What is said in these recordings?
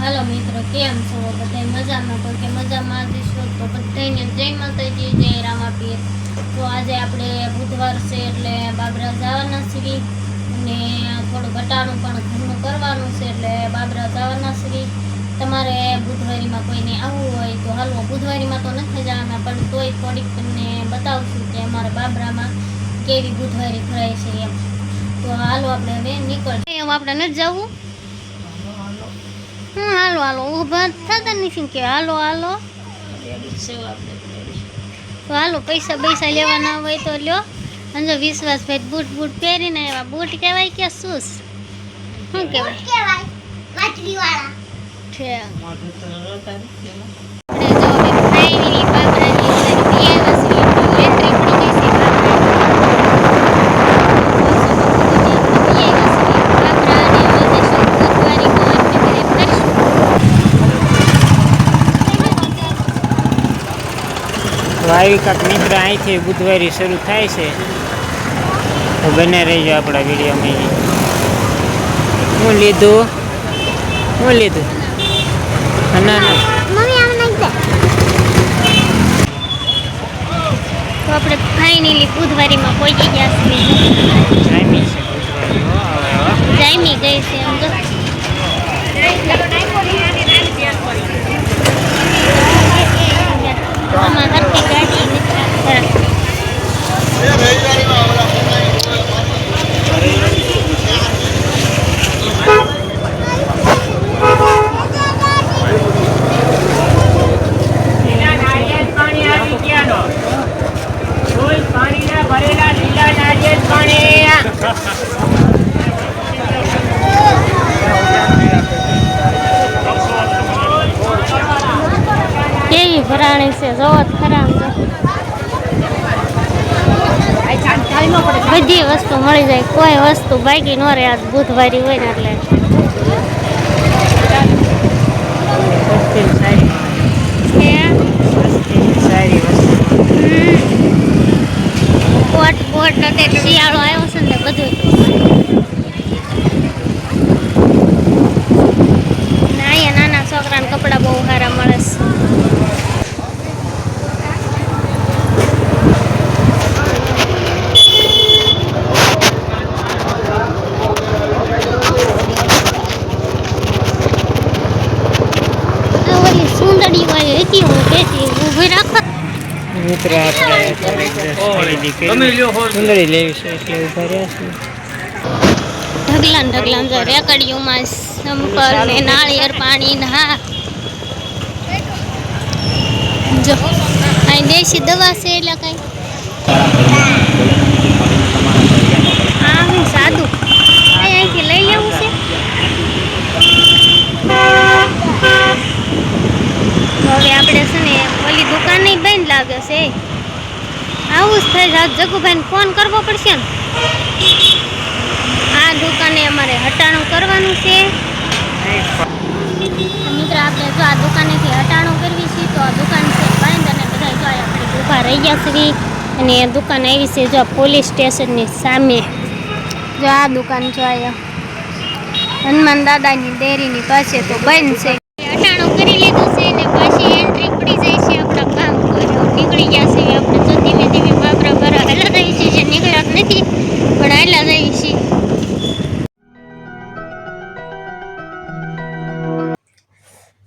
હાલો મિત્રો, કેમ છો? બધા મજામાં? કોઈ કે મજામાં જશો તો બધાને જય માતાજી, જય રામાપીર. તો આજે આપણે બુધવાર છે એટલે બાબરા જવાના છીએ અને થોડું ઘટાડું પણ ઘરનું કરવાનું છે એટલે બાબરા જવાના છીએ. તમારે બુધવારીમાં કોઈને આવવું હોય તો હાલો, બુધવારીમાં તો નથી જવાના પણ તોય થોડીક તમને બતાવશું કે અમારા બાબરામાં કેવી બુધવારી ભરાય છે એમ. તો હાલો આપણે હવે નીકળીએ. એમ આપણે નથી જવું. હાલો હાલો ઊભા થતા નથી કે હાલો હાલો. તો હાલો, પૈસા લેવાના હોય તો લ્યો. અને વિશ્વાસભાઈ બૂટ બૂટ પહેરીને આવ્યા. બૂટ કહેવાય કે શૂઝ? શું કહેવાય? વાટલીવાળા છે. આપણે જો ફાઇનલી બાબરાની આવી કાંક મિત્ર અહીંથી બુધવારી શરૂ થાય છે તો બને રહીજો આપણા વિડીયોમાં. હું લીધું ના તો આપણે ફાઇનલી બુધવારીમાં પહોંચી ગયા છીએ. જામી ગઈ છે એમ તો. આમાં હરકી ગાડી કેવી ભરાણી છે, જોવો ખરા. બધી વસ્તુ મળી જાય, કોઈ વસ્તુ બાકી ન રહે. આજ બુધવારી હોય ને એટલે કોટ બોટ અત્યારે શિયાળો આવ્યો છે ને બધું. અહીંયા નાના છોકરાના કપડા બહુ સારા મળે છે. મિત્ર આપણે સુંદરી લેવી છે એટલે ઉભા રહ્યા છીએ. ઢગલાન રેકડીઓમાં સંપલ ને નાળિયેર પાણી ના જો અહીં દેશી દવા છે એટલે કઈ હા હું સાદું અહીંથી લઈ લેવું છે. હવે આપણે છે ને ઓલી દુકાન નહીં બંધ લાગે છે. આવું જ થાય છે. જગુભાઈને ફોન કરવો પડશે ને. આ દુકાને અમારે હટાણું કરવાનું છે. મિત્ર, આપણે જો આ દુકાનેથી હટાણું કરવી છે તો આ દુકાન છે બંધ અને બધા જો આપણે ઊભા રહી ગયા છીએ. અને એ દુકાન આવી છે જો પોલીસ સ્ટેશનની સામે. જો આ દુકાન જો અહીંયા હનુમાન દાદાની ડેરીની પાસે તો બંધ છે. હટાણું કરી લીધું છે ને પાછી એન્ટ્રી પડી જાય છે. આપણા કામ નીકળી ગયા છે. આપણે જો ધીમે ધીમે બાબરા બરા હેલા રહી છે. જે નીકળ્યા નથી પણ હેલા રહી છે.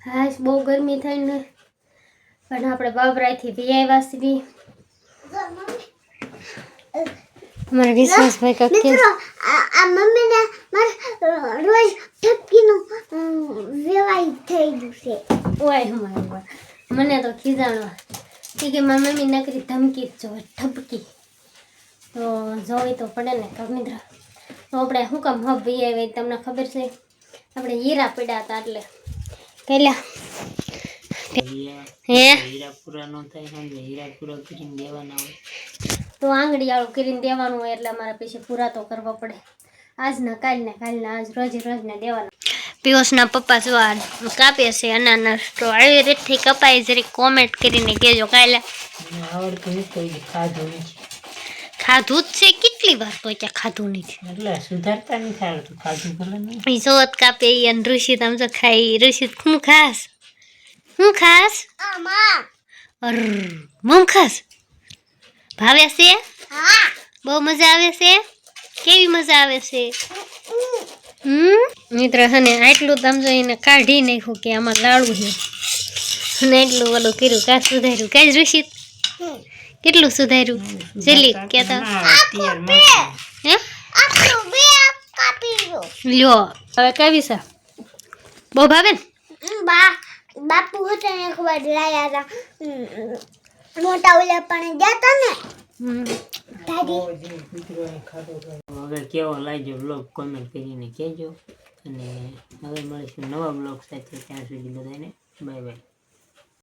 હા, બહુ ગરમી થઈ ને પણ આપણે બાબરાથી વી આવ્યા છીએ. અમારા વિશ્વાસભાઈ કાકી આ મમ્મીને રોજ ઠપકીનું વેવાઈ થઈ ગયું છે. ઓય હમાય મને તો ખીજાણવા કે મારી મમ્મી નકરી ધમકી જ જોવે, ઠપકી તો જોવી તો પડે ને મિત્ર. તો આપણે શું કામ હબ વી આવી તમને ખબર છે? આપણે હીરા પડ્યા હતા એટલે પેલા હીરા પૂરા ન થાય, હીરા પૂરા કરીને દેવાના હોય તો આંગળી આળું કરીને દેવાનું હોય એટલે અમારે પછી પૂરા તો કરવા પડે. આજના કાલને આજ રોજને દેવાના. પિયુષના પપ્પા જો કાપે છે અનાનસ. તો આવી રીતથી કપાય જરી કોમેન્ટ કરીને કહેજો. કાલે ખાધું જ છે કેટલી વાર તો ત્યાં ખાધું નથી એટલે સુધારતા નથી આવડતું, ખાધું ભલે નહીં. ઈ સોત કાપે ઈ અને ઋષિત આમ તો ખાઈ. ઋષિત હું ખાસ અર મમ ખાસ ભાવે છે બહુ મજા આવે છે કેવી મજા આવે છે મિત્ર છે ને આટલું તમ જો એને કાઢી નાખ્યું કે આમાં લાડુ છે અને એટલું ઓલું કર્યું કાં સુધાર્યું કાંઈ ઋષિત કેટલું સુધાર્યું જલ્દી કહેતા હે લ્યો હવે કાવી સા બહુ ભાવે ને બાપુ હતા ને ખબર લાયા હતા મોટા ઓલા પણ ગયા હતા ને દાદી હવે કેવો લાગ્યો બ્લોગ કોમેન્ટ કરીને કહેજો અને હવે મળીશું નવા બ્લોગ સાથે. ત્યાં સુધી બધાને બાય બાય.